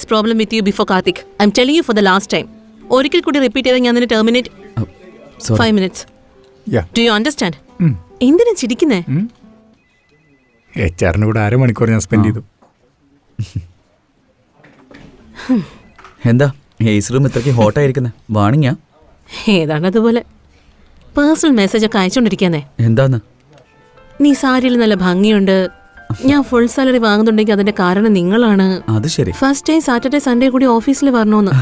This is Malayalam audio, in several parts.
This problem with you before Karthik. I M telling you for the last time. ഒരിക്കൽ കൂടി റിപ്പീറ്റ് ചെയ്താൽ ഞാൻ നിന്നെ terminate. 5 minutes. Do you understand? എന്തിനാ ചിരിക്കുന്നേ? HR-ന് കൂടെ 1/2 മണിക്കൂർ ഞാൻ സ്പെൻഡ് ചെയ്തു. എന്താ ഏസി റൂം ഇത്രയ്ക്ക് ഹോട്ടായിരിക്കുന്നേ? വാണിങ്ങാ? ഏതാണ് അതുപോലെ പേഴ്സണൽ മെസ്സേജ് ഒക്കെ അയച്ചോണ്ടിരിക്കാന്നേ. എന്താന്ന്? നീ സാരിയിൽ നല്ല ഭംഗിയുണ്ട്, ഞാൻ ഫുൾ സാലറി വാങ്ങുന്നുണ്ടെങ്കിൽ അതിന്റെ കാരണം നിങ്ങളാണ്. അത് ശരി. ഫസ്റ്റ് ടൈം സാറ്റർഡേ സൺഡേ കൂടി ഓഫീസിൽ വരണോന്ന്.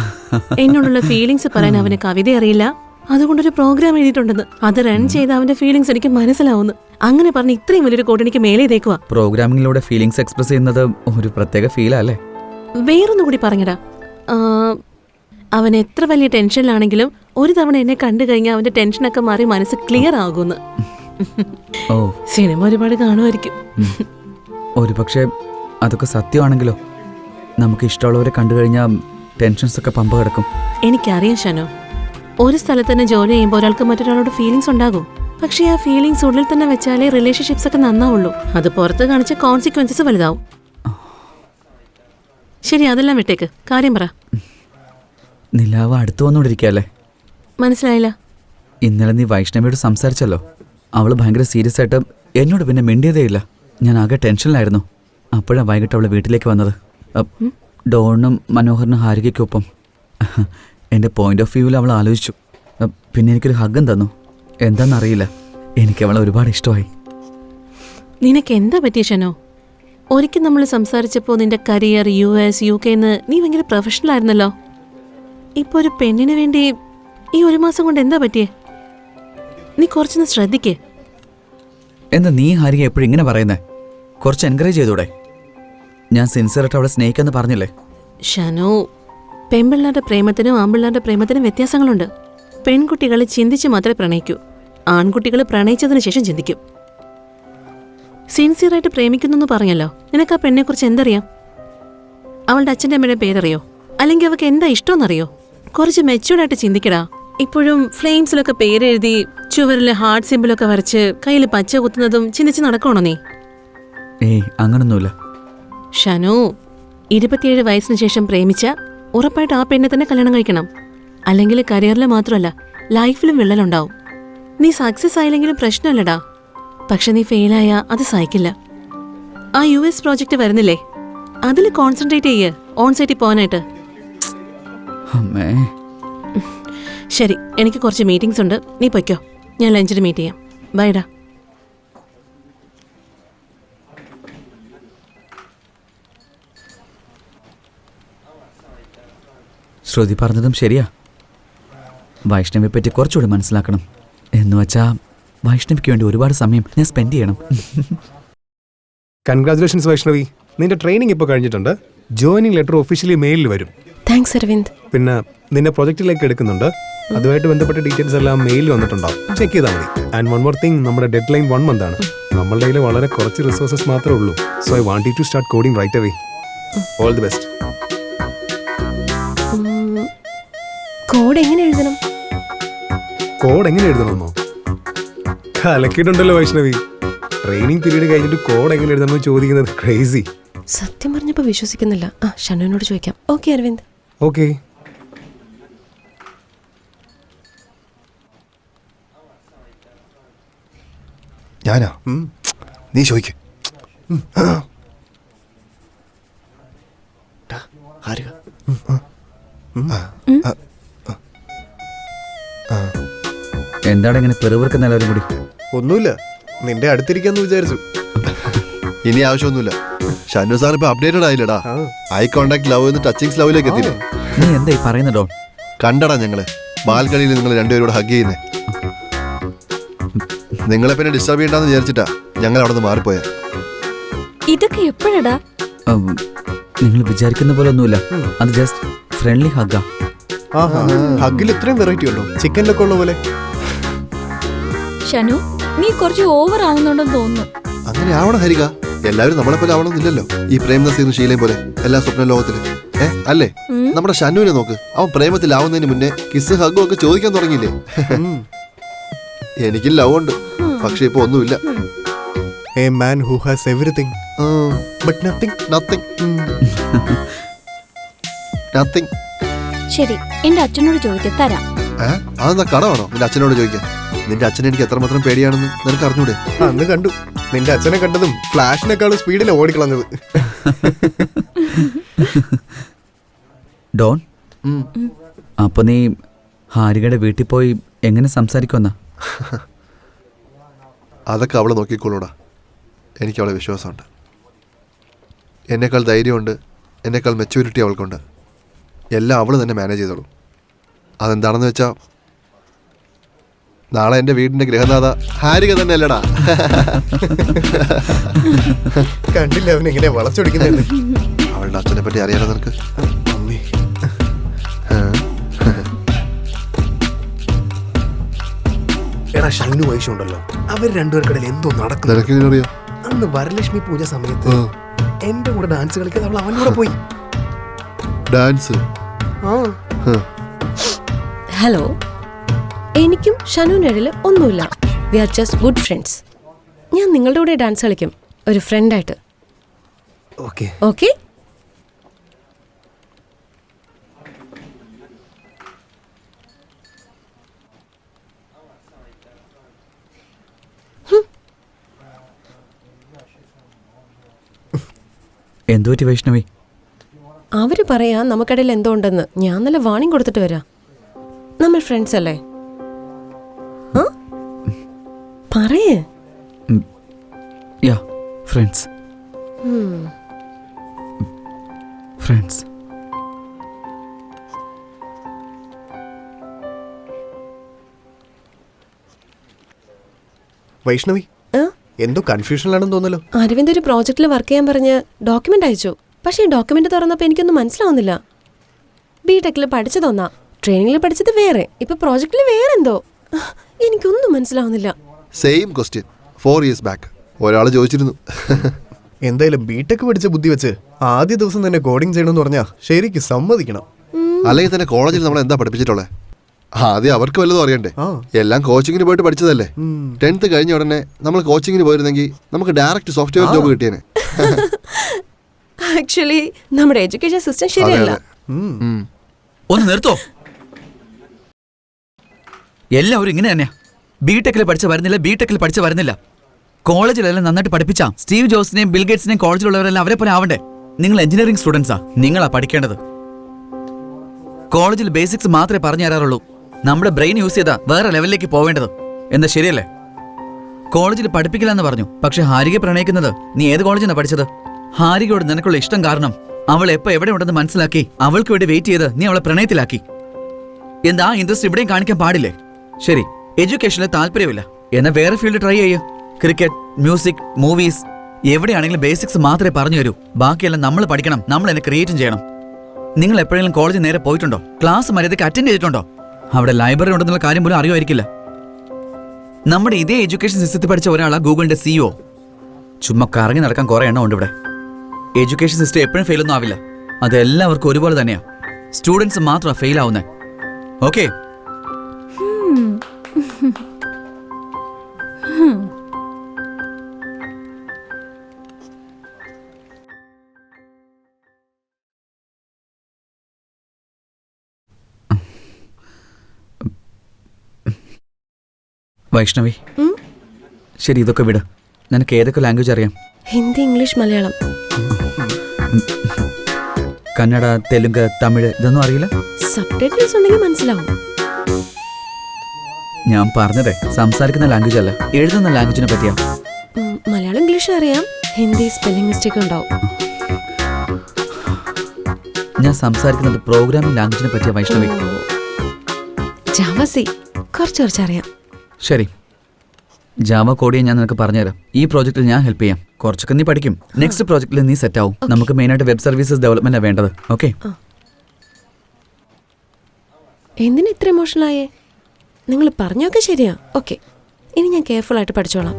എന്നോടുള്ള ഫീലിങ്സ് പറയാൻ അവന് കവിത അറിയില്ല, അതുകൊണ്ടൊരു പ്രോഗ്രാം എഴുതിയിട്ടുണ്ടെന്ന്. അത് റൺ ചെയ്ത് അവന്റെ ഫീലിങ്സ് എനിക്ക് മനസ്സിലാവുന്നു. അങ്ങനെ പറഞ്ഞ് ഇത്രയും വലിയൊരു കോട്ട് എനിക്ക് മേലെ തേക്കുക. പ്രോഗ്രാമിങ്ങിലൂടെ ഫീലിങ്സ് എക്സ്പ്രസ് ചെയ്യുന്നത് ഒരു പ്രത്യേക ഫീലാ അല്ലേ? വേറൊന്നും കൂടി പറഞ്ഞടാ. അവൻ എത്ര വലിയ ടെൻഷനിലാണെങ്കിലും ഒരു തവണ എന്നെ കണ്ടു കഴിഞ്ഞാൽ അവന്റെ ടെൻഷനൊക്കെ മാറി മനസ്സ് ക്ലിയർ ആകുന്നു. സിനിമ ഒരുപാട് കാണുമായിരിക്കും. ഒരു പക്ഷേ അതൊക്കെ സത്യമാണെങ്കിലോ? നമുക്ക് ഇഷ്ടമുള്ളവരെ കണ്ടു കഴിഞ്ഞാൽ ടെൻഷൻസ് ഒക്കെ പമ്പ കിടക്കും. എനിക്കറിയാം ഷനോ, ഒരു സ്ഥലത്ത് തന്നെ ജോലി ചെയ്യുമ്പോൾ ഒരാൾക്ക് മറ്റൊരാളോട് ഫീലിങ്സ് ഉണ്ടാകും. പക്ഷേ ആ ഫീലിങ്സ് ഉള്ളിൽ തന്നെ വെച്ചാലേ റിലേഷൻഷിപ്സ് ഒക്കെ നന്നാവുള്ളൂ. അത് പുറത്ത് കാണിച്ച കോൺസിക്വൻസസ് വലുതാവും. ശരി, അതെല്ലാം വിട്ടേക്ക്, കാര്യം പറ. നിലാവ് അടുത്ത് വന്നോണ്ടിരിക്കല്ലേ? മനസ്സിലായില്ല. ഇന്നലെ നീ വൈഷ്ണവിയോട് സംസാരിച്ചല്ലോ, അവള് ഭയങ്കര സീരിയസ് ആയിട്ട് എന്നോട് പിന്നെ മിണ്ടിയതേ ഇല്ല. ഞാൻ ആകെ ടെൻഷനിലായിരുന്നു. അപ്പോഴാണ് വൈകിട്ട് അവള് വീട്ടിലേക്ക് വന്നത്. ഡോണിനും മനോഹറിനും ഹാരികയ്ക്കൊപ്പം. എൻ്റെ പോയിന്റ് ഓഫ് വ്യൂവിൽ അവൾ ആലോചിച്ചു. പിന്നെ എനിക്കൊരു ഹഗ്ഗം തന്നു. എന്താണെന്നറിയില്ല, എനിക്ക് അവളെ ഒരുപാട് ഇഷ്ടമായി. നിനക്ക് എന്താ പറ്റിയ ഷനോ? ഒരിക്കൽ നമ്മൾ സംസാരിച്ചപ്പോൾ നിന്റെ കരിയർ US UK നീ ഭയങ്കര പ്രൊഫഷണൽ ആയിരുന്നല്ലോ. ഇപ്പോൾ ഒരു പെണ്ണിന് വേണ്ടി ഈ 1 മാസം കൊണ്ട് എന്താ പറ്റിയേ? നീ കുറച്ചൊന്ന് ശ്രദ്ധിക്കേ. എന്താ നീ ഹാരിക എപ്പോഴും ഇങ്ങനെ പറയുന്നേ? കുറച്ച് എൻകറേജ് ചെയ്തൂടെ? ഞാൻ സിൻസിയറായിട്ട് അവളെ സ്നേഹിക്കാന്ന് പറഞ്ഞില്ലേ? ഷനോ, പെൺപിള്ളേരുടെ പ്രേമത്തിനും ആൺപിള്ളേരുടെ പ്രേമത്തിനും വ്യത്യാസങ്ങളുണ്ട്. പെൺകുട്ടികൾ ചിന്തിച്ച് മാത്രമേ പ്രണയിക്കൂ, ആൺകുട്ടികൾ പ്രണയിച്ചതിന് ശേഷം ചിന്തിക്കും. സിൻസിയറായിട്ട് പ്രേമിക്കുന്നു പറഞ്ഞല്ലോ, നിനക്ക് ആ പെണ്ണെക്കുറിച്ച് എന്തറിയാം? അവളുടെ അച്ഛൻ്റെ അമ്മയുടെ പേരറിയോ? അല്ലെങ്കിൽ അവൾക്ക് എന്താ ഇഷ്ടമെന്നറിയോ? കുറച്ച് മെച്യൂർഡായിട്ട് ചിന്തിക്കടാ. ഇപ്പോഴും ഫ്ലെയിംസിലൊക്കെ പേരെഴുതി ചുവരിൽ ഹാർട്ട് സിമ്പിളൊക്കെ വരച്ച് കയ്യിൽ പച്ച കുത്തുന്നതും ചിന്തിച്ച് നടക്കണോ നീ? അങ്ങനൊന്നുമില്ല ഷനു. 27 വയസ്സിന് ശേഷം പ്രേമിച്ച ഉറപ്പായിട്ട് ആ പെണ്ണെ തന്നെ കല്യാണം കഴിക്കണം. അല്ലെങ്കിൽ കരിയറിൽ മാത്രമല്ല ലൈഫിലും വിള്ളലുണ്ടാവും. നീ സക്സസ് ആയില്ലെങ്കിലും പ്രശ്നമല്ലടാ, പക്ഷെ നീ ഫെയിലായ അത് സഹിക്കില്ല. ആ US പ്രോജക്റ്റ് വരുന്നില്ലേ, അതിൽ കോൺസെൻട്രേറ്റ് ചെയ്യ്, ഓൺ സൈറ്റിൽ പോകാനായിട്ട്. ശരി, എനിക്ക് കുറച്ച് മീറ്റിംഗ്സ് ഉണ്ട്, നീ പൊയ്ക്കോ. ഞാൻ ലഞ്ചിന് മീറ്റ് ചെയ്യാം. ബൈഡാ. ശ്രുതി പറഞ്ഞതും ശരിയാ. വൈഷ്ണവിയെ പറ്റി കുറച്ചുകൂടി മനസ്സിലാക്കണം. എന്നുവെച്ചാ വൈഷ്ണവിക്ക് വേണ്ടി ഒരുപാട് സമയം ഞാൻ സ്പെൻഡ് ചെയ്യണം. കൺഗ്രാറ്റുലേഷൻസ് വൈഷ്ണവി, നിന്റെ ട്രെയിനിങ് ഇപ്പോൾ കഴിഞ്ഞിട്ടുണ്ട്. ജോയിനിങ് ലെറ്റർ ഒഫീഷ്യലി മെയിലിൽ വരും. താങ്ക്സ് അരവിന്ദ്. പിന്നെ നിന്നെ പ്രൊജക്റ്റിലേക്ക് എടുക്കുന്നുണ്ട്, അതുമായിട്ട് ബന്ധപ്പെട്ട ഡീറ്റെയിൽസ് എല്ലാം മെയിലിൽ വന്നിട്ടുണ്ടാവും, ചെക്ക് ചെയ്താൽ മതി. ആൻഡ് വൺ മോർ തിങ്, നമ്മുടെ ഡെഡ് ലൈൻ 1 month ആണ്. നമ്മളുടെ കയ്യിൽ വളരെ കുറച്ച് റിസോഴ്സസ് മാത്രമേ ഉള്ളൂ. So I want you to start coding right away. All the best. Code എങ്ങനെ എഴുതണം? കോഡ് എങ്ങനെ എഴുതണമെന്നോ? കലക്കിയിട്ടുണ്ടല്ലോ വൈഷ്ണവി. ട്രെയിനിങ് പീരീഡ് കഴിഞ്ഞിട്ട് കോഡ് എങ്ങനെ എഴുതണമെന്ന് ചോദിക്കുന്നത് ക്രേസി. സത്യം പറഞ്ഞപ്പോൾ വിശ്വസിക്കുന്നില്ല. ഷനുവിനോട് ചോദിക്കാം. ഓക്കെ അരവിന്ദ്. ഓക്കെ. ഞാനാ? നീ ചോദിക്ക്. എന്താണ് ഇങ്ങനെ പെറുപിറുക്കുന്ന എല്ലാവരും കൂടി? ഒന്നുമില്ല, നിന്റെ അടുത്തിരിക്കാന്ന് വിചാരിച്ചു. ഇനി ആവശ്യമൊന്നുമില്ല. ഷാനു സാർ ഇപ്പൊ അപ്ഡേറ്റഡ് ആയില്ലടാ. ഐ കോണ്ടാക്ട് ലവ് എന്ന് ടച്ചിങ്സ് ലവിലേക്ക് എത്തില്ലേ? നീ എന്തായി പറയുന്നതോ? കണ്ടടാ ഞങ്ങള് ബാൽക്കണിയിൽ നിങ്ങൾ രണ്ടുപേരോട് ഹഗ് ചെയ്യുന്നേ. നിങ്ങളെ പിന്നെ ഡിസ്റ്റർബ് ചെയ്യണ്ടെന്ന് വിചാരിച്ചിട്ടാ ഞങ്ങൾ അവിടെ നിന്ന് മാറിപ്പോയ. ഇതൊക്കെ എപ്പോഴാടാ? നിങ്ങൾ വിചാരിക്കുന്ന പോലെ ഒന്നുമില്ല, അത് ജസ്റ്റ് ഫ്രണ്ട്ലി ഹഗ്ഗാ. ഹഗ്ഗിൽ ഇത്രയും വെറൈറ്റി ഉണ്ടോ? ചിക്കനിലൊക്കെ ഉള്ള പോലെ. ഷനു, നീ കുറച്ച് ഓവർ ആവുന്നുണ്ടെന്ന് തോന്നുന്നു. അങ്ങനെ ആവണം ഹരിക, എല്ലാവരും നമ്മളെ പോലെ ആവണമെന്നില്ലല്ലോ. ഈ പ്രേം നസീർ ശീലയും പോലെ എല്ലാ സ്വപ്ന ലോകത്തില് അല്ലേ? നമ്മുടെ ഷനുവിനെ നോക്ക്, അവൻ പ്രേമത്തിലാവുന്നതിന് മുന്നേ കിസ് ഹഗ്ഗും ഒക്കെ ചോദിക്കാൻ തുടങ്ങിയില്ലേ? എനിക്ക് ലവ് ഉണ്ട്, പക്ഷെ ഇപ്പൊ ഒന്നുമില്ല. A man who has everything but nothing. Nothing. ശരി, എന്റെ അച്ഛനോട് ചോദിക്കാൻ തരാം. അതെന്താ കടമാണോ നിന്റെ അച്ഛനോട് ചോദിക്കാൻ? നിന്റെ അച്ഛനെ എനിക്ക് എത്രമാത്രം പേടിയാണെന്ന് നിനക്ക് അറിഞ്ഞൂടെ? അന്ന് കണ്ടു നിന്റെ അച്ഛനെ കണ്ടതും ഫ്ലാഷിനേക്കാളും സ്പീഡിൽ ഓടിക്കളഞ്ഞത്. ഡോൺ, അപ്പൊ നീ ഹാരികയുടെ വീട്ടിൽ പോയി എങ്ങനെ സംസാരിക്കുമെന്നാ? അതൊക്കെ അവളെ നോക്കിക്കോളൂടാ. എനിക്ക് അവളെ വിശ്വാസമുണ്ട്. എന്നേക്കാൾ ധൈര്യമുണ്ട്, എന്നേക്കാൾ മെച്യൂരിറ്റി അവൾക്കുണ്ട്. എല്ലാം അവൾ തന്നെ മാനേജ് ചെയ്തോളൂ. അതെന്താണെന്ന് വെച്ചാൽ നാളെ എൻ്റെ വീടിൻ്റെ ഗൃഹനാഥ ഹാരിക തന്നെ അല്ലടാ. കണ്ടില്ല അവനെങ്ങനെ വളച്ചൊടിക്കുന്നത്. അവളുടെ അച്ഛനെ പറ്റി അറിയാലോ നിനക്ക്. അമ്മേ, എടാ ഷൈനു വൈഷു ഉണ്ടല്ലോ, അവർ രണ്ടുപേർക്കിടയിൽ എന്തോ നടക്കുന്നു. നിനക്കെങ്ങനെ അറിയാം? അന്ന് വരലക്ഷ്മി പൂജ സമയത്ത് എന്റെ കൂടെ ഡാൻസ് കളിക്കാതെ അവൾ അവനോട് പോയി ഡാൻസ്. ഹലോ, എനിക്കും ഷനുവിൻ്റെ ഇടയിൽ ഒന്നുമില്ല. We are just good friends. ഞാൻ നിങ്ങളുടെ കൂടെ ഡാൻസ് കളിക്കും, ഒരു ഫ്രണ്ടായിട്ട്. ഓക്കെ. ഓക്കെ? എന്തു പറ്റി വൈഷ്ണവി? അവര് പറയാ നമുക്കിടയിൽ എന്തോ ഉണ്ടെന്ന്. ഞാൻ നല്ല വാണിംഗ് കൊടുത്തിട്ട് വരാം. നമ്മൾ ഫ്രണ്ട്സ് അല്ലേ? പറയേ. യാ, ഫ്രണ്ട്സ്. ഫ്രണ്ട്സ്. വൈഷ്ണവി എന്തോ കൺഫ്യൂഷനിലാണെന്ന് തോന്നല്ലോ. അരവിന്ദ് ഒരു പ്രോജക്റ്റിൽ വർക്ക് ചെയ്യാൻ പറഞ്ഞ് ഡോക്യുമെന്റ് അയച്ചു. പക്ഷേ ഈ ഡോക്യുമെന്റ് തുറന്നപ്പോൾ എനിക്കൊന്നും മനസ്സിലാവുന്നില്ല. ബിടെക്കിൽ പഠിച്ചതൊന്നാ, ട്രെയിനിങ്ങിൽ പഠിച്ചത് വേറെ, ഇപ്പൊ പ്രോജക്റ്റിൽ വേറെ എന്തോ. എനിക്കൊന്നും മനസ്സിലാവുന്നില്ല. സെയിം ക്വസ്റ്റ്യൻ 4 years ബാക്ക് ഒരാൾ ചോദിച്ചിരുന്നു. എന്തായാലും ബിടെക് പഠിച്ച ബുദ്ധി വെച്ച് ആദ്യ ദിവസം തന്നെ കോഡിംഗ് ചെയ്യണമെന്ന് പറഞ്ഞാ ശരിക്ക് സമ്മതിക്കണം. അല്ലെങ്കിൽ തന്നെ കോളേജിൽ നമ്മൾ എന്താ പഠിപ്പിച്ചിട്ടുള്ളത്? ആദ്യം അവർക്ക് വല്ലതും അറിയണ്ടേ? എല്ലാം കോച്ചിങ്ങിന് പോയിട്ട് പഠിച്ചതല്ലേ. 10th കഴിഞ്ഞ ഉടനെ നമ്മൾ കോച്ചിങ്ങിന് പോയിരുന്നെങ്കിൽ നമുക്ക് ഡയറക്റ്റ് സോഫ്റ്റ്വെയർ ജോബ് കിട്ടിയേനെ. ആക്ച്വലി നമ്മുടെ എഡ്യൂക്കേഷൻ സിസ്റ്റം ശരിയല്ല. ഒന്ന് നിർത്തോ? എല്ലാവരും ഇങ്ങനെ തന്നെയാ. ബിടെക്കിൽ പഠിച്ച വരുന്നില്ല, ബിടെക്കിൽ പഠിച്ച വരുന്നില്ല. കോളേജിലെല്ലാം നന്നായിട്ട് പഠിപ്പിച്ചാ സ്റ്റീവ് ജോസിനെയും ബിൽഗേറ്റ്സിനെയും കോളേജിലുള്ളവരെല്ലാം അവരെ പോലെ ആവണ്ടേ? നിങ്ങൾ എഞ്ചിനീയറിംഗ് സ്റ്റുഡൻസാ, നിങ്ങളാ പഠിക്കേണ്ടത്. കോളേജിൽ ബേസിക്സ് മാത്രമേ പറഞ്ഞു തരാറുള്ളൂ. നമ്മുടെ ബ്രെയിൻ യൂസ് ചെയ്താ വേറെ ലെവലിലേക്ക് പോവേണ്ടത്. എന്താ ശരിയല്ലേ? കോളേജിൽ പഠിപ്പിക്കില്ല എന്ന് പറഞ്ഞു, പക്ഷെ ഹാരികയെ പ്രണയിക്കുന്നത് നീ ഏത് കോളേജിനാണ് പഠിച്ചത്? ഹാരികയോട് നിനക്കുള്ള ഇഷ്ടം കാരണം അവൾ എപ്പോ എവിടെ ഉണ്ടെന്ന് മനസ്സിലാക്കി അവൾക്ക് വേണ്ടി വെയിറ്റ് ചെയ്ത് നീ അവളെ പ്രണയത്തിലാക്കി. എന്താ ഇൻട്രസ്റ്റ് ഇവിടെയും കാണിക്കാൻ പാടില്ലേ? ശരി, എഡ്യൂക്കേഷനിൽ താല്പര്യമില്ല എന്നാ വേറെ ഫീൽഡ് ട്രൈ ചെയ്യൂ. ക്രിക്കറ്റ്, മ്യൂസിക്, മൂവീസ്, എവിടെയാണെങ്കിലും ബേസിക്സ് മാത്രമേ പറഞ്ഞു തരൂ. ബാക്കിയെല്ലാം നമ്മൾ പഠിക്കണം, നമ്മൾ എന്നെ ക്രിയേറ്റും ചെയ്യണം. നിങ്ങൾ എപ്പോഴെങ്കിലും കോളേജിൽ നേരെ പോയിട്ടുണ്ടോ? ക്ലാസ് മര്യാദയ്ക്ക് അറ്റൻഡ് ചെയ്തിട്ടുണ്ടോ? അവിടെ ലൈബ്രറി ഉണ്ടെന്നുള്ള കാര്യം പോലും അറിയുമായിരിക്കില്ല. നമ്മുടെ ഇതേ എഡ്യൂക്കേഷൻ സിസ്റ്റത്തിൽ പഠിച്ച ഒരാളാ ഗൂഗിളിന്റെ CEO. ചുമ്മാ കറങ്ങി നടക്കാൻ കുറെ എണ്ണം ഉണ്ട് ഇവിടെ. എഡ്യൂക്കേഷൻ സിസ്റ്റം എപ്പോഴും ഫെയിലൊന്നും ആവില്ല. അത് എല്ലാവർക്കും ഒരുപോലെ തന്നെയാ. സ്റ്റുഡൻസ് മാത്രമാണ് ഫെയിൽ ആവുന്നത്. ഓക്കെ? വൈഷ്ണവി, ശരി, ഇതൊക്കെ വിട്. നിനക്ക് ഏതൊക്കെ ലാംഗ്വേജ് അറിയാം? ഹിന്ദി, ഇംഗ്ലീഷ്, മലയാളം. കന്നഡ, തെലുങ്ക്, തമിഴ് ഇതൊന്നും അറിയില്ല? സബ്ടൈറ്റിൽസ് ഉണ്ടെങ്കിൽ മനസ്സിലാവും. ഞാൻ പറഞ്ഞതേ സംസാരിക്കുന്ന ലാംഗ്വേജ് അല്ല, എഴുതുന്ന ലാംഗ്വേജിനെ പറ്റിയാ. മലയാളം, ഇംഗ്ലീഷ് അറിയാം. ഹിന്ദി സ്പെല്ലിംഗ് മിസ്റ്റേക്ക് ഉണ്ടാവും. ഞാൻ സംസാരിക്കുന്നത് പ്രോഗ്രാമിംഗ് ലാംഗ്വേജിനെ പറ്റിയ വൈഷ്ണവി. Java C കുറച്ചറിയാം. ശരി, ജാവ കോഡ് ചെയ്യാൻ ഞാൻ നിനക്ക് പറഞ്ഞുതരാം. ഈ പ്രോജക്റ്റിൽ ഞാൻ ഹെൽപ്പ് ചെയ്യാം. കുറച്ചൊക്കെ നീ പഠിക്കും. നെക്സ്റ്റ് പ്രോജക്റ്റിൽ നീ സെറ്റ് ആവും. നമുക്ക് മെയിനായിട്ട് വെബ് സർവീസസ് ഡെവലപ്മെന്റാണ് വേണ്ടത്. ഓക്കെ? എന്തിനാ ഇത്ര ഇമോഷണൽ ആയേ? നിങ്ങൾ പറഞ്ഞൊക്കെ ശരിയാ. ഓക്കെ, ഇനി ഞാൻ കെയർഫുൾ ആയിട്ട് പഠിച്ചോളാം.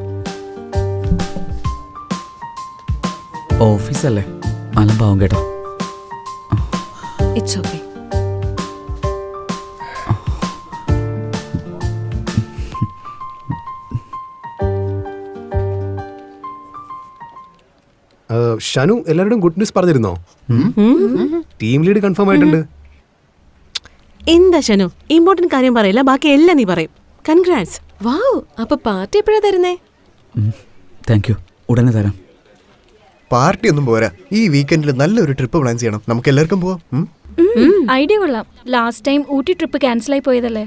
ഓഫീസല്ലേ, അലമ്പാവും കേട്ടോ. It's okay. ഷനു എല്ലാവരോടും ഗുഡ് ന്യൂസ് പറഞ്ഞിരുന്നോ? ടീം ലീഡ് കൺഫേം ആയിട്ടുണ്ട്. എന്താ ഷനു, ഇമ്പോർട്ടന്റ് കാര്യം പറയില്ല, ബാക്കി എല്ലാം നീ പറയും. കൺഗ്രാറ്റ്സ്. വാവ്, അപ്പൊ പാർട്ടി എപ്പോഴാ തരുന്നേ? താങ്ക് യു, ഉടനെ തരാം. പാർട്ടി ഒന്നും പോരാ, ഈ വീക്കെൻഡിൽ നല്ലൊരു ട്രിപ്പ് പ്ലാൻ ചെയ്യണം. നമുക്ക് എല്ലാവർക്കും പോവാം. ഐഡിയ കൊള്ളാം. Last time Ooty trip cancel ആയി പോയതല്ലേ?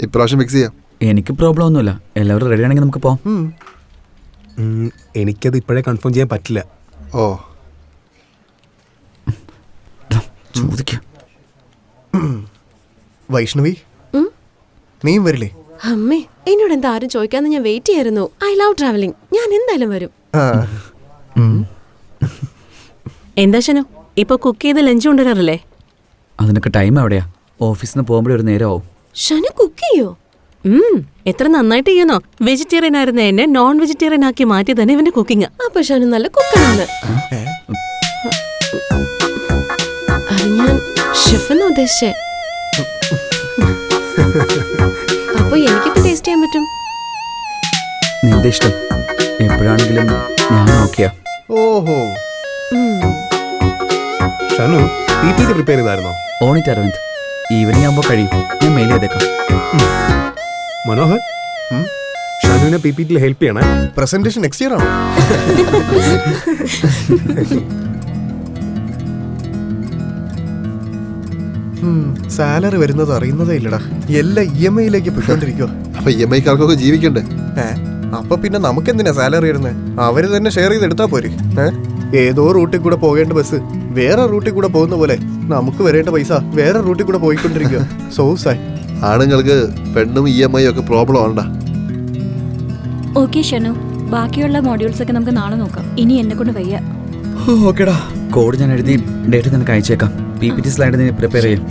ഇപ്രാവശ്യം ഫിക്സ് ചെയ്യാം. എനിക്ക് പ്രോബ്ലം ഒന്നുമില്ല, എല്ലാവരും റെഡി ആണെങ്കിൽ നമുക്ക് പോവാം. എനിക്കത് ഇപ്പോഴേ കൺഫേം ചെയ്യാൻ പറ്റില്ല. ഓ, ചോദിക്കാം. വൈഷ്ണവി, നീയും വരില്ലേ? അമ്മേ, എന്നോട് എന്താ ആരും ചോദിക്കാന്ന് ഞാൻ വെയിറ്റ് ചെയ്യായിരുന്നു. I love travelling. ഞാൻ എന്തായാലും വരും. ആ, എന്താ ഷനു, ഇപ്പൊ കുക്ക് ചെയ്ത് ലഞ്ച് കൊണ്ടുവരാറില്ലേ? അതിനൊക്കെ ടൈം എവിടെയാ? ഓഫീസിൽ നിന്ന് പോകുമ്പോഴേ ഒരു നേരമാവും. ഷനു കുക്ക് ചെയ്യോ? എത്ര നന്നായിട്ട് ചെയ്യുന്നോ. വെജിറ്റേറിയൻ ആയിരുന്ന എന്നെ നോൺ വെജിറ്റേറിയൻ ആക്കി മാറ്റി തന്നെ ഇവന്റെ കുക്കിംഗ്. അപ്പൊ ഷനു നല്ല കുക്കാണെന്ന്. അത് ഞാൻ ഷെഫെന്ന് ഉദ്ദേശിച്ചേ. അപ്പൊ എനിക്കിപ്പോ ടേസ്റ്റ് ചെയ്യാൻ പറ്റും. നിന്റെ ഇഷ്ടം, എപ്പോഴാണെങ്കിലും ഞാൻ നോക്കിയാ. ഓഹോ, ഷനു PPT പ്രിപ്പയർ ചെയ്തായിരുന്നോ? ഓണിറ്റ് അരവിന്ദ്, ഈവനിങ് ആകുമ്പോൾ കഴിയും. ഞാൻ മെയിൽ ചെയ്തേക്കാം. മനോഹർ, ഷനുവിനെ PPT ഹെൽപ്പ് ചെയ്യണേ. പ്രസന്റേഷൻ നെക്സ്റ്റ് ഇയർ ആണോ? സാലറി വരുന്നത് അറിയുന്നതേ ഇല്ലടാ. എല്ലാം EMI-യിലേക്ക് പോയിക്കൊണ്ടിരിക്കുക. അപ്പൊ EMI-കാർക്കൊക്കെ ജീവിക്കണ്ടേ? അപ്പൊ പിന്നെ നമുക്കെന്തിനാ സാലറി വരുന്നത്? അവര് തന്നെ ഷെയർ ചെയ്ത് എടുത്താ പോരെ. ഏതോ റൂട്ടിൽ കൂടെ പോകേണ്ട ബസ് വേറെ റൂട്ടിൽ കൂടെ പോകുന്ന പോലെ നമുക്ക് വരേണ്ട പൈസ വേറെ റൂട്ടിൽ കൂടെ പോയിക്കൊണ്ടിരിക്കുക. So sad. ആണുങ്ങൾക്ക് പെണ്ണും EMI ഒക്കെ പ്രോബ്ലം ആണ്ടാ. ഓക്കെ ഷനു, ബാക്കിയുള്ള മോഡ്യൂൾസ് ഒക്കെ നമുക്ക് നാളെ നോക്കാം. ഇനി എന്നെ കൊണ്ട് വയ്യ. ഓക്കേടാ, കോഡ് ഞാൻ എഴുതി ഡേറ്റ് നിനക്ക് അയച്ചേക്കാം. PPT സ്ലൈഡ് നീ പ്രിപ്പയർ ചെയ്യും.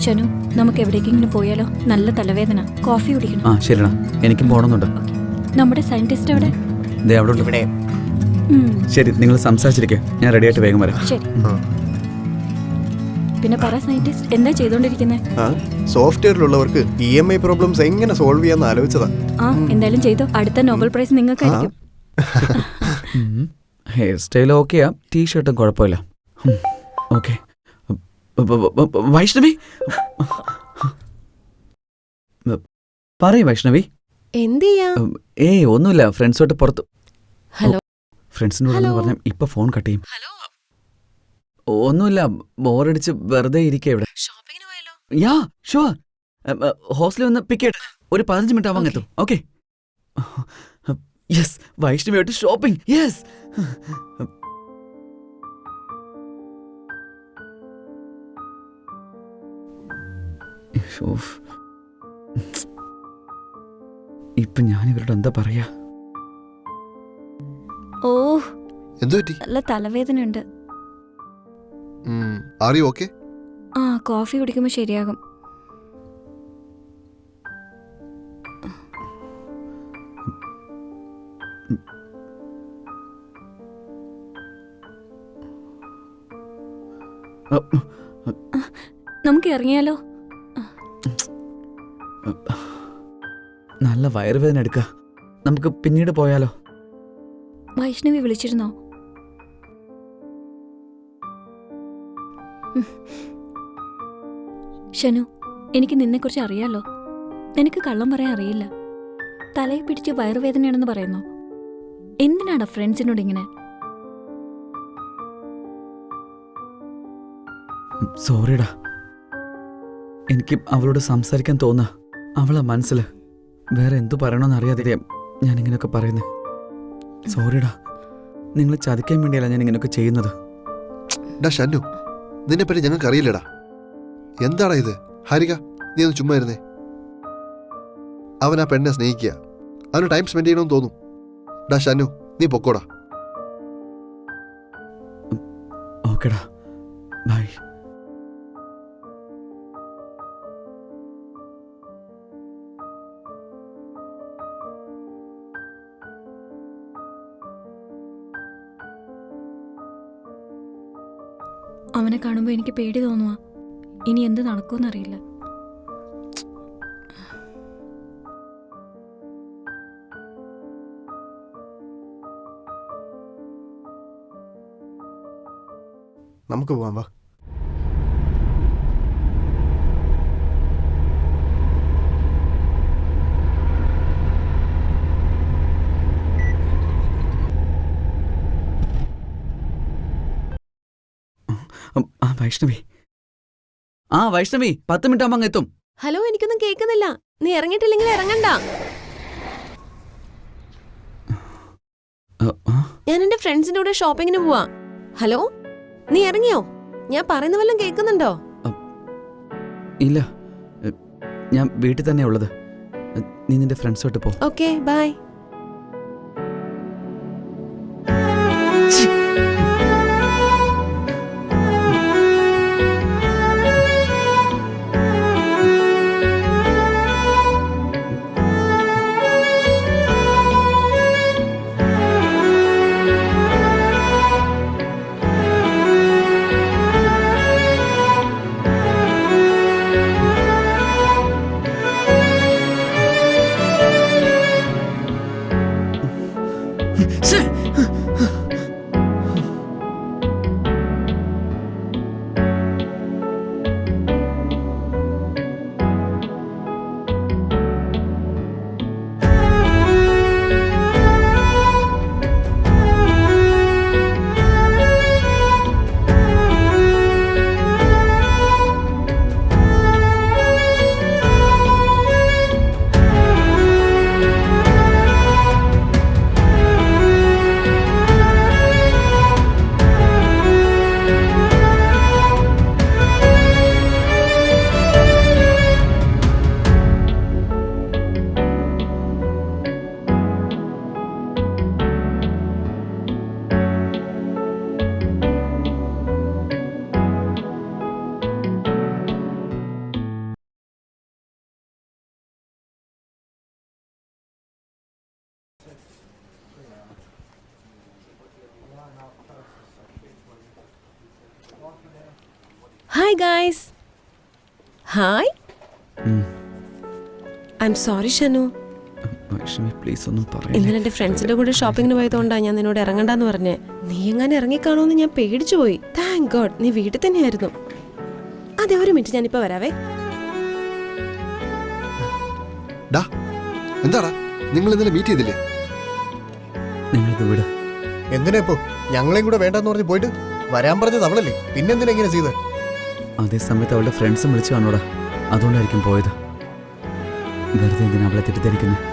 ഷനു, നമുക്ക് എവിടേക്കെങ്കിലും പോയാലോ? നല്ല തലവേദന, കോഫി കുടിക്കണം. ആ ശരിടാ, എനിക്കും പോകണമെന്നുണ്ട്. നമ്മുടെ സയന്റിസ്റ്റ് എവിടെ? ദേ അവിടെ ഉള്ളു. ശരി, നിങ്ങൾ സംസാരിച്ചിരിക്കുക, ഞാൻ റെഡി ആയിട്ട് വേഗം വരാം. ശരി. പിന്നെ പറ സയന്റിസ്റ്റ്, എന്താ ചെയ്തോണ്ടിരിക്കുന്നത്? സോഫ്റ്റ്വെയറിലുള്ളവർക്ക് EMI പ്രോബ്ലംസ് എങ്ങനെ സോൾവ് ചെയ്യാന്ന് ആലോചിച്ചതാ. ആ, എന്തായാലും ചെയ്തോ. അടുത്ത നോബൽ പ്രൈസ് നിങ്ങൾക്കായിരിക്കും. ഹെയർ സ്റ്റൈൽ ഓക്കെയാ, ടീഷർട്ടും കുഴപ്പമില്ല. ഓക്കെ. വൈഷ്ണവി, പറയൂ വൈഷ്ണവി. എന്ത് ചെയ്യാ? ഏയ് ഒന്നുമില്ല, ഫ്രണ്ട്സോട്ട് പുറത്ത്. ഹലോ. ഫ്രണ്ട്സിനോട് പറഞ്ഞ ഇപ്പൊ ഫോൺ കട്ട് ചെയ്യും. ഒന്നുമില്ല, ബോറടിച്ച് വെറുതെ ഇരിക്കുക ഇവിടെ. ഷോപ്പിങ്ങിന് പോയാലോ? Yeah sure. ഹോസ്റ്റലിൽ വന്ന് പിക്ക് ചെയ്ത് ഒരു 15 മിനിറ്റ് ആവാൻ എത്തും. ഓക്കെ. യെസ്, വൈഷ്ണവിയായിട്ട് ഷോപ്പിംഗ്. യെസ്. ഇപ്പൊ ഞാൻ ഇവരോട് എന്താ പറയാ? ഓ, എന്തു പറ്റി? നല്ല തലവേദനയുണ്ട്. Are you okay? ആ, കോഫി കുടിക്കുമ്പോൾ ശരിയാകും. നമുക്ക് ഇറങ്ങിയാലോ? നല്ല വയറുവേദന എടുക്ക, നമുക്ക് പിന്നീട് പോയാലോ? വൈഷ്ണവി വിളിച്ചിരുന്നോ? ഷനു, എനിക്ക് നിന്നെക്കുറിച്ച് അറിയാലോ. നിനക്ക് കള്ളം പറയാൻ അറിയില്ല. തലയിൽ പിടിച്ച് വയറുവേദനയാണെന്ന് പറയുന്നു. എന്തിനാണ് ഫ്രണ്ട്സിനോട് ഇങ്ങനെ? സോറിടാ, എനിക്ക് അവളോട് സംസാരിക്കാൻ തോന്നുക. അവളെ മനസ്സിൽ വേറെ എന്തു പറയണമെന്ന് അറിയാതെ ഞാൻ ഇങ്ങനെയൊക്കെ പറയുന്നത്. സോറിടാ, നിങ്ങൾ ചതിക്കാൻ വേണ്ടിയല്ല ഞാൻ ഇങ്ങനെയൊക്കെ ചെയ്യുന്നത്. ഡാ ഷന്നു, നിന്നെപ്പറ്റി ഞങ്ങൾക്ക് അറിയില്ലടാ. എന്താടാ ഇത്? ഹാരിക, നീ ഒന്ന് ചുമ്മാ ഇരുന്നേ. അവൻ ആ പെണ്ണെ സ്നേഹിക്കുക, അവന് ടൈം സ്പെൻഡ് ചെയ്യണമെന്ന് തോന്നും. ഡാ ഷന്നു, നീ പൊക്കോടാ. ഓക്കെടാ, ബൈ. അവനെ കാണുമ്പോൾ എനിക്ക് പേടി തോന്നുക. ഇനി എന്ത് നടക്കുമെന്നറിയില്ല. നമുക്ക് പോവാം വാ. വൈഷ്ണവി, വൈഷ്ണവി 10 മിനിറ്റ് ആകുമ്പോൾ അങ്ങ് എത്തും. ഹലോ, എനിക്കൊന്നും കേൾക്കുന്നില്ല. നീ ഇറങ്ങിയിട്ടില്ലെങ്കിൽ ഇറങ്ങണ്ട. ഞാൻ എന്റെ ഫ്രണ്ട്സിന്റെ കൂടെ ഷോപ്പിങ്ങിന് പോവാ. ഹലോ, നീ ഇറങ്ങിയോ? ഞാൻ പറയുന്ന വല്ലതും കേൾക്കുന്നുണ്ടോ? ഇല്ല, ഞാൻ വീട്ടിൽ തന്നെയാ ഉള്ളത്. നീ നിന്റെ ഫ്രണ്ട്സോട്ട് പോ. Okay, bye. Hi guys. Hi. I'm sorry Shanu. Vaishnavi please ഒന്നും പറയല്ലേ. ഇന്നലെ എന്റെ ഫ്രണ്ട്സിന്റെ കൂടെ ഷോപ്പിങ്ങിന് പോയതുകൊണ്ടാണ് ഞാൻ നിന്നോട് ഇറങ്ങണ്ടെന്ന് പറഞ്ഞേ. നീ എങ്ങനെ ഇറങ്ങിക്കാണോന്ന് ഞാൻ പേടിച്ചു പോയി. താങ്ക് ഗോഡ് നീ വീട്ടിൽ തന്നെയായിരുന്നു. അതെ, ഒരു മിനിറ്റ്, ഞാനിപ്പോ വരാവേ. ഡാ, എന്താടാ നിങ്ങൾ ഇന്നലെ മീറ്റ് ചെയ്തില്ലേ? നിങ്ങളിത് വിട്. എന്തിനാ ഇപ്പോ ഞങ്ങളെയും കൂടെ വേണ്ടെന്ന് പറഞ്ഞ് പോയിട്ട് വരാൻ പറഞ്ഞത് അവളല്ലേ, പിന്നെന്തിനാ ഇങ്ങനെ ചെയ്തത്? അതേ സമയത്ത് അവളുടെ ഫ്രണ്ട്സും വിളിച്ചു കാണൂടാ, അതുകൊണ്ടായിരിക്കും പോയത്. വെറുതെ എന്തിനാ അവളെ തെറ്റിദ്ധരിക്കുന്നത്?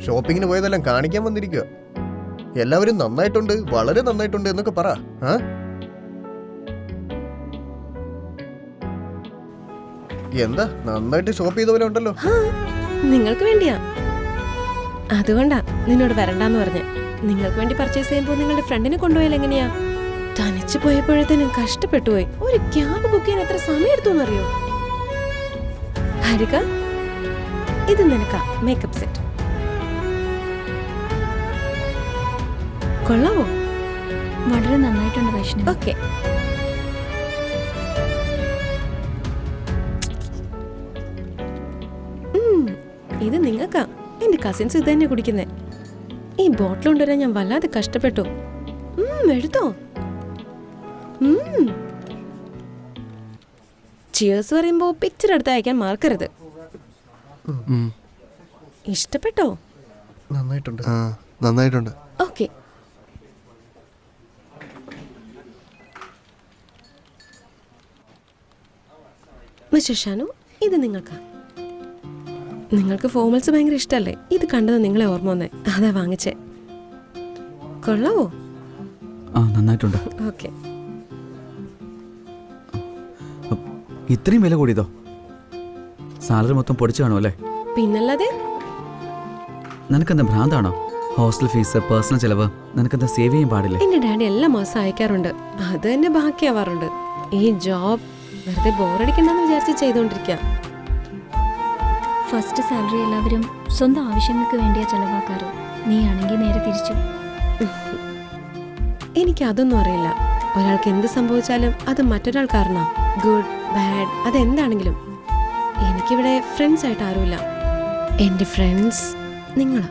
ഷോപ്പിങ്ങിന് പോയതെല്ലാം കാണിക്കാൻ വന്നിരിക്കുക. എല്ലാവരും നന്നായിട്ടുണ്ട്, വളരെ നന്നായിട്ടുണ്ട് എന്നൊക്കെ പറ. എന്താ നന്നായിട്ട് ഷോപ്പ് ചെയ്ത പോലെ ഉണ്ടല്ലോ. നിങ്ങൾക്ക് വേണ്ടിയാ, അതുകൊണ്ടാ നിന്നോട് വരണ്ടാന്ന് പറഞ്ഞേ. നിങ്ങൾക്ക് വേണ്ടി പർച്ചേസ് ചെയ്യുമ്പോൾ നിങ്ങളുടെ ഫ്രണ്ടിനെ കൊണ്ടുപോയാൽ എങ്ങനെയാ? തനിച്ചു പോയപ്പോഴത്തേനും കഷ്ടപ്പെട്ടു പോയി. ഒരു ക്യാബ് ബുക്ക് ചെയ്യാൻ എത്ര സമയം എടുത്തു എന്നറിയോ? ഹരിക, ഇത് നിനക്കാ മേക്കപ്പ് സെറ്റ്. കൊള്ളാവോ? വളരെ നന്നായിട്ടുണ്ട് വൈഷ്ണവി. ഓക്കെ. ഇത് നിങ്ങൾക്കാ. എന്റെ കസിൻസ് ഇത് തന്നെ കുടിക്കുന്നേ. ഈ ബോട്ടിൽ കൊണ്ടുവരാൻ ഞാൻ വല്ലാതെ കഷ്ടപ്പെട്ടു. എടുത്തോ. ചിയേഴ്സ് പറയുമ്പോ പിക്ചർ എടുത്ത് അയക്കാൻ മറക്കരുത്. ഇഷ്ടപ്പെട്ടോ? നന്നായിട്ടുണ്ട്. നന്നായിട്ടുണ്ട്. ഓക്കെ. മിസ്റ്റർ ഷാനു, ഇത് നിങ്ങൾക്കാ. നിങ്ങൾക്ക് ഫോമൽസ് ഭയങ്കര ഇഷ്ടല്ലേ? ഇത് കണ്ടത് നിങ്ങളെ ഓർമ്മ വന്നേ, അതാ വാങ്ങിച്ചേ. കൊള്ളാവോ? നന്നായിട്ടുണ്ട്. ഓക്കെ. ഇത്രയും വില കൂടിയതോ? സാലറി മൊത്തം പൊടിച്ചു കാണും അല്ലേ? പിന്നല്ലാതെ. നിനക്കെന്താ ഭ്രാന്താണോ? ഹോസ്റ്റൽ ഫീസ്, പേഴ്സണൽ ചെലവ് നിനക്കെന്താ സേവ് ചെയ്യാൻ പാടില്ലേ? എന്റെ ഡാഡി എല്ലാ മാസം അയക്കാറുണ്ട്, അത് തന്നെ ബാക്കിയാവാറുണ്ട്. ഈ ജോബ് വെറുതെ ബോറടിക്കണ്ടെന്ന് വിചാരിച്ച് ചെയ്തുകൊണ്ടിരിക്കുക. ഫസ്റ്റ് സാലറി എല്ലാവരും സ്വന്തം ആവശ്യങ്ങൾക്ക് വേണ്ടിയാ ചെലവാക്കാറ്. നീ ആണെങ്കിൽ നേരെ തിരിച്ചു. എനിക്ക് അതൊന്നും അറിയില്ല. ഒരാൾക്ക് എന്ത് സംഭവിച്ചാലും അത് മറ്റൊരാൾ കാരണ. ഗുഡ് ബാഡ് അതെന്താണെങ്കിലും. എനിക്കിവിടെ ഫ്രണ്ട്സ് ആയിട്ട് ആരുമില്ല. എൻ്റെ ഫ്രണ്ട്സ് നിങ്ങളാ,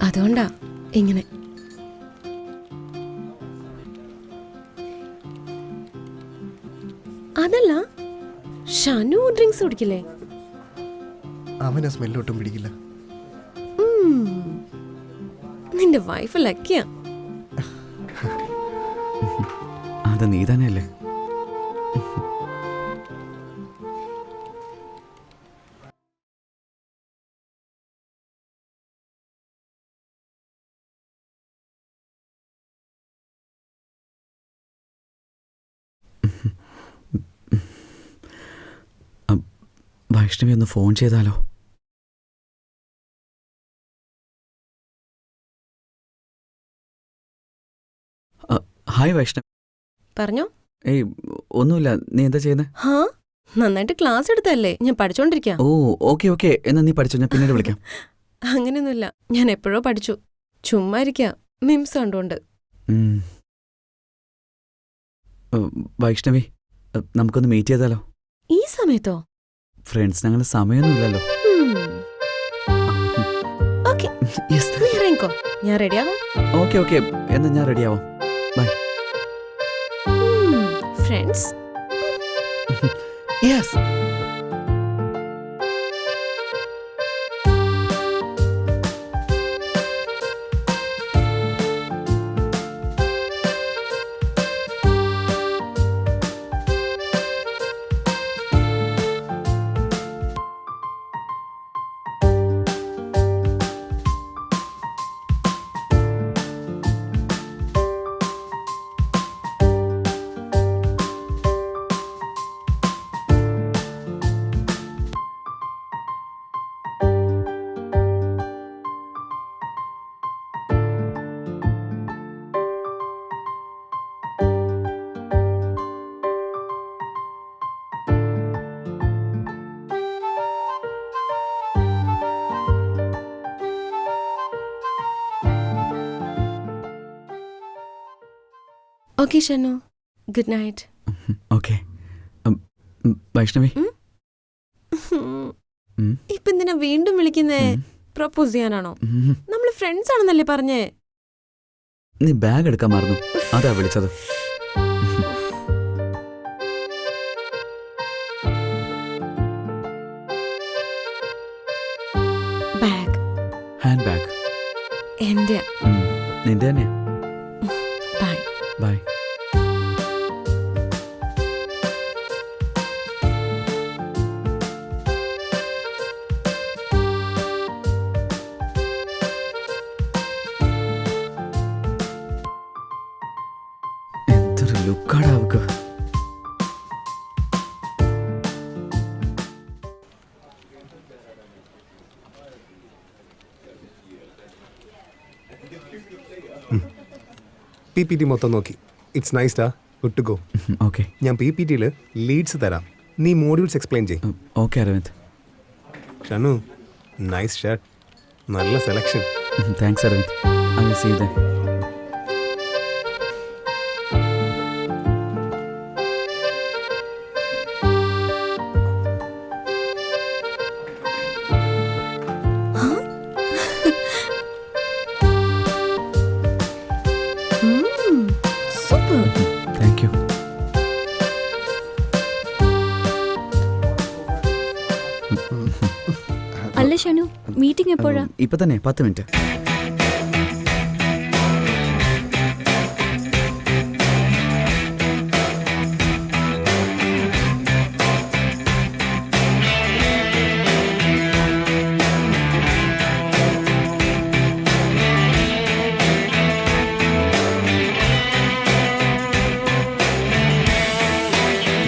അതുകൊണ്ടാ ഇങ്ങനെ. അതല്ല, ഷനു ഡ്രിങ്ക്സ് കുടിക്കില്ലേ? അവനെ സ്മെല്ലൊട്ടും പിടിക്കില്ല. നിന്റെ വൈഫ് ലക്കിയാ. അത് നീ തന്നെയല്ലേ? വൈഷ്ണവി ഒന്ന് ഫോൺ ചെയ്താലോ? ഹായ് വൈഷ്ണവ്. പറഞ്ഞോ. ഏയ് ഒന്നുമില്ല, നീ എന്താ ചെയ്യുന്നത്? ഹാ, നന്നായിട്ട് ക്ലാസ് എടുത്തല്ലേ, ഞാൻ പഠിച്ചോണ്ടിരിക്കാം. ഓ ഓക്കെ ഓക്കെ, എന്നാ നീ പഠിച്ചോ, ഞാൻ പിന്നീട് വിളിക്കാം. അങ്ങനെയൊന്നുമില്ല, ഞാൻ എപ്പോഴോ പഠിച്ചു. ചുമ്മാ ഇരിക്കാം, മിംസ് കണ്ടോണ്ട്. വൈഷ്ണവി, നമുക്കൊന്ന് മീറ്റ് ചെയ്താലോ? ഈ സമയത്തോ? ഫ്രണ്ട്സ് ഞങ്ങൾ സമയമൊന്നുമില്ലല്ലോ. ഓക്കെ, നീ ഇറങ്ങിക്കോ, ഞാൻ റെഡിയാവാം. ഓക്കെ ഓക്കെ, എന്നാ ഞാൻ റെഡിയാവാം. Bye. Friends. Yes. Okay Shanu, good night. Okay. Vaishnavi, ഇപ്പൊ എന്തിനാ വീണ്ടും വിളിക്കുന്നേ? പ്രപ്പോസ് ചെയ്യാനാണോ? നമ്മള് ഫ്രണ്ട്സ് ആണെന്നല്ലേ പറഞ്ഞേ? നീ ബാഗ് എടുക്കാൻ മറന്നു, അതാ വിളിച്ചത്. ബാഗ്? Handbag. എന്റെ. നിന്റെ തന്നെയാ. ബൈ. ബൈ. എന്തൊരു ലുക്കാടാ അവക്ക്. PPT മൊത്തം നോക്കി. ഇറ്റ്സ് നൈസ് ഡാ, ഗുഡ് ടു ഗോ. ഓക്കെ. ഞാൻ PPTയിൽ ലീഡ്സ് തരാം, നീ മോഡ്യൂൾസ് എക്സ്പ്ലെയിൻ ചെയ്യും. Okay Aravind. Shanu, nice shirt, നല്ല selection. Thanks Aravind. I will see you then. Super. Thank you. അല്ല ഷനു, മീറ്റിംഗ് എപ്പോഴാ? ഇപ്പൊ തന്നെ 10 minute.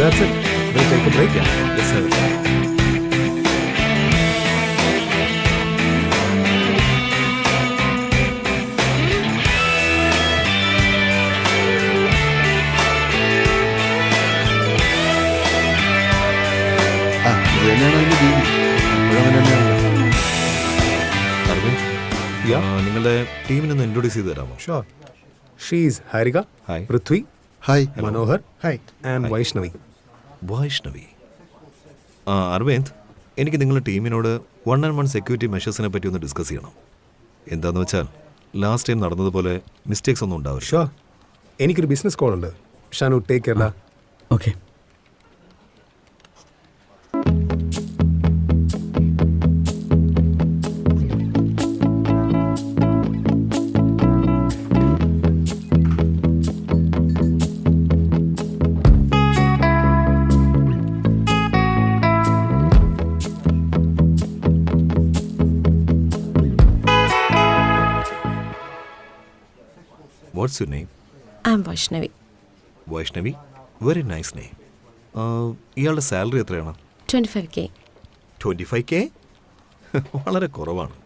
That's it. We'll take a break. Yeah. Yes, sir. ആ ഇത് തന്നെയാണ് അതിൻ്റെ രീതി. എപ്പോഴും അങ്ങനെ തന്നെയാണല്ലോ. അരവിന്ദ്, Yeah. നിങ്ങളുടെ ടീമിനൊന്ന് ഇൻട്രൊഡ്യൂസ് ചെയ്ത് തരാമോ? Sure. She is Harika, Hi. Prithvi, hi. Manohar, hi. and Vaishnavi. Vaishnavi. Aravind, എനിക്ക് നിങ്ങളുടെ ടീമിനോട് 1-on-1 സെക്യൂരിറ്റി മെഷേഴ്സിനെ പറ്റി ഒന്ന് ഡിസ്കസ് ചെയ്യണം. എന്താണെന്ന് വെച്ചാൽ ലാസ്റ്റ് ടൈം നടന്നതുപോലെ മിസ്റ്റേക്സ് ഒന്നും ഉണ്ടാവില്ല. ഷോ, എനിക്കൊരു ബിസിനസ് കോൾ ഉണ്ട്. Shanu, take care. Okay. What's your name? I M Vaishnavi. Vaishnavi, very nice name. ഇയാളുടെ സാലറി എത്രയാണ്? 25K. 25K? വളരെ കുറവാണ്.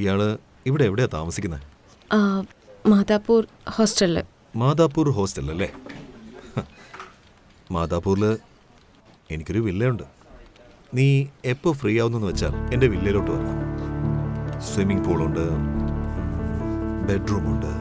ഇയാള് ഇവിടെ എവിടെയാണ് താമസിക്കുന്നത്? മാതാപൂർ ഹോസ്റ്റലിൽ. മാതാപൂർ ഹോസ്റ്റൽ അല്ലേ? മാതാപൂരിൽ എനിക്കൊരു വില്ലയുണ്ട്. നീ എപ്പോൾ ഫ്രീ ആവുന്നെന്ന് വെച്ചാൽ എൻ്റെ വില്ലയിലോട്ട് വരണം. സ്വിമ്മിംഗ് പൂളുണ്ട്, ബെഡ്റൂമുണ്ട്.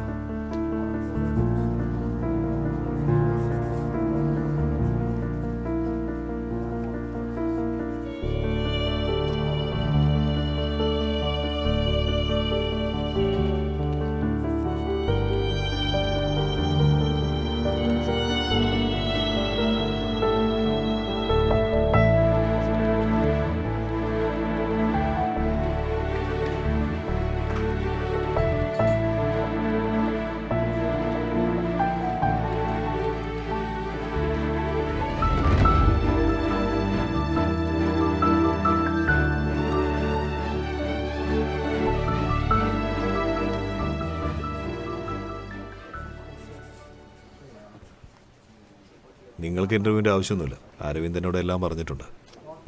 നിങ്ങൾക്ക് ഇൻ്റർവ്യൂവിൻ്റെ ആവശ്യമൊന്നുമില്ല. അരവിന്ദനോട് എല്ലാം പറഞ്ഞിട്ടുണ്ട്.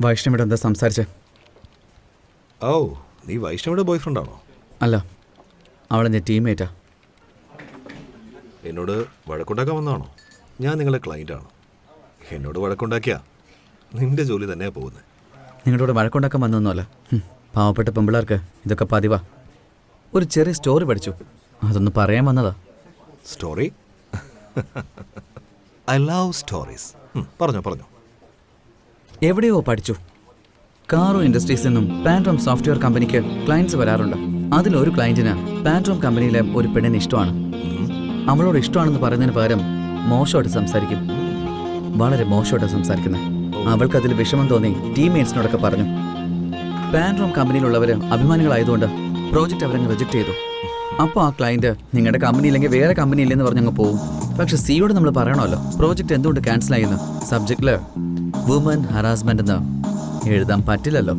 വൈഷ്ണവിയുടെ എന്താ സംസാരിച്ചേ? ഓ, നീ വൈഷ്ണവിയുടെ ബോയ് ഫ്രണ്ടാണോ? അല്ല, അവളെൻ്റെ ടീംമേറ്റാ. എന്നോട് വഴക്കുണ്ടാക്കാൻ വന്നതാണോ? ഞാൻ നിങ്ങളുടെ ക്ലയൻറ്റാണ്. എന്നോട് വഴക്കുണ്ടാക്കിയാ നിന്റെ ജോലി തന്നെയാണ് പോകുന്നത്. നിങ്ങളോട് വഴക്കുണ്ടാക്കാൻ വന്നൊന്നുമല്ല. പാവപ്പെട്ട പെമ്പിള്ളേർക്ക് ഇതൊക്കെ പതിവാ. ഒരു ചെറിയ സ്റ്റോറി പഠിച്ചു, അതൊന്ന് പറയാൻ വന്നതാ. സ്റ്റോറി? I love stories. പറഞ്ഞോ. എവിടെയോ പഠിച്ചു. കാറോ ഇൻഡസ്ട്രീസിൽ നിന്നും പാൻട്രോം സോഫ്റ്റ്വെയർ കമ്പനിക്ക് ക്ലയൻറ്റ്സ് വരാറുണ്ട്. അതിലൊരു ക്ലയൻറ്റിന് പാൻട്രോം കമ്പനിയിലെ ഒരു പെണ്ണിന് ഇഷ്ടമാണ്. അവളോട് ഇഷ്ടമാണെന്ന് പറയുന്നതിന് പകരം മോശമായിട്ട് സംസാരിക്കും. വളരെ മോശമായിട്ട് സംസാരിക്കുന്നത്. അവൾക്കതിൽ വിഷമം തോന്നി ടീംമേറ്റ്സിനോടൊക്കെ പറഞ്ഞു. പാൻട്രോം കമ്പനിയിലുള്ളവർ അഭിമാനികളായതുകൊണ്ട് പ്രോജക്റ്റ് അവരങ്ങ് റിജക്റ്റ് ചെയ്തു. അപ്പോൾ ആ ക്ലയൻറ്റ് നിങ്ങളുടെ കമ്പനി ഇല്ലെങ്കിൽ വേറെ കമ്പനി ഇല്ലെന്ന് പറഞ്ഞങ്ങ് പോവും. പക്ഷെ സിയോട് നമ്മൾ പറയണമല്ലോ പ്രോജക്റ്റ് എന്തുകൊണ്ട് ക്യാൻസൽ ആയെന്ന്. സബ്ജക്റ്റിൽ വുമൻ ഹറാസ്മെന്റ് എന്ന് എഴുതാൻ പറ്റില്ലല്ലോ.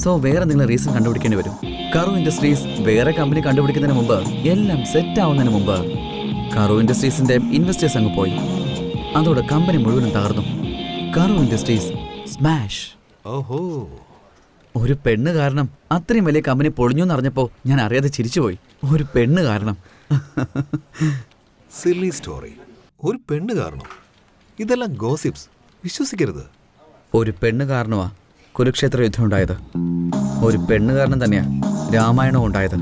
സോ വേറെ നിങ്ങൾ റീസൺ കണ്ടുപിടിക്കേണ്ടി വരും. കറോ ഇൻഡസ്ട്രീസ് വേറെ കമ്പനി കണ്ടുപിടിക്കുന്നതിന് മുമ്പ്, എല്ലാം സെറ്റ് ആവുന്നതിന് മുമ്പ് കറോ ഇൻഡസ്ട്രീസിന്റെ ഇൻവെസ്റ്റേഴ്സ് അങ്ങ് പോയി. അതോടെ കമ്പനി മുഴുവനും തകർന്നു. കറോ ഇൻഡസ്ട്രീസ് സ്മാഷ്. ഓഹോ, ഒരു പെണ്ണ് കാരണം അത്രയും വലിയ കമ്പനി പൊളിഞ്ഞു എന്നറിഞ്ഞപ്പോൾ ഞാൻ അറിയാതെ ചിരിച്ചുപോയി. ഒരു പെണ്ണ് കാരണം. Silly story. ഒരു പെണ്ണ് കാരണം? ഇതെല്ലാം ഗോസിപ്സ്, വിശ്വസിക്കരുത്. ഒരു പെണ്ണ് കാരണമാ കുരുക്ഷേത്ര യുദ്ധം ഉണ്ടായത്. ഒരു പെണ്ണ് കാരണം തന്നെയാ രാമായണം ഉണ്ടായത്.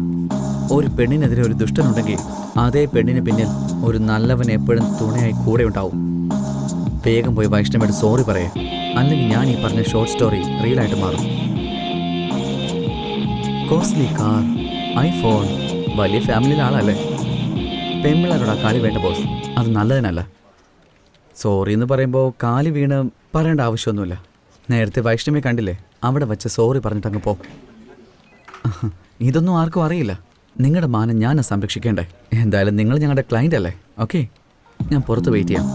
ഒരു പെണ്ണിനെതിരെ ഒരു ദുഷ്ടനുണ്ടെങ്കിൽ അതേ പെണ്ണിന് പിന്നിൽ ഒരു നല്ലവൻ എപ്പോഴും തുണയായി കൂടെ ഉണ്ടാവും. വേഗം പോയി വൈഷ്ണവിയോട് സോറി പറയേ, അല്ലെങ്കിൽ ഞാൻ ഈ പറഞ്ഞ ഷോർട്ട് സ്റ്റോറി റീലായിട്ട് മാറും. കോസ്റ്റ്ലി കാർ, ഐഫോൺ, വലിയ ഫാമിലിയിലെ ആളല്ലേ. പെമ്പിള്ളേരോടാ കാലി വേണ്ട ബോസ്, അത് നല്ലതിനല്ല. സോറി എന്ന് പറയുമ്പോൾ കാലി വീണ് പറയേണ്ട ആവശ്യമൊന്നുമില്ല. നേരത്തെ വൈഷ്ണവി കണ്ടില്ലേ, അവിടെ വച്ച് സോറി പറഞ്ഞിട്ടങ്ങ് പോ. ഇതൊന്നും ആർക്കും അറിയില്ല. നിങ്ങളുടെ മാനം ഞാൻ സംരക്ഷിക്കേണ്ടേ. എന്തായാലും നിങ്ങൾ ഞങ്ങളുടെ ക്ലയൻ്റ് അല്ലേ. ഓക്കെ, ഞാൻ പുറത്ത് വെയിറ്റ് ചെയ്യാം.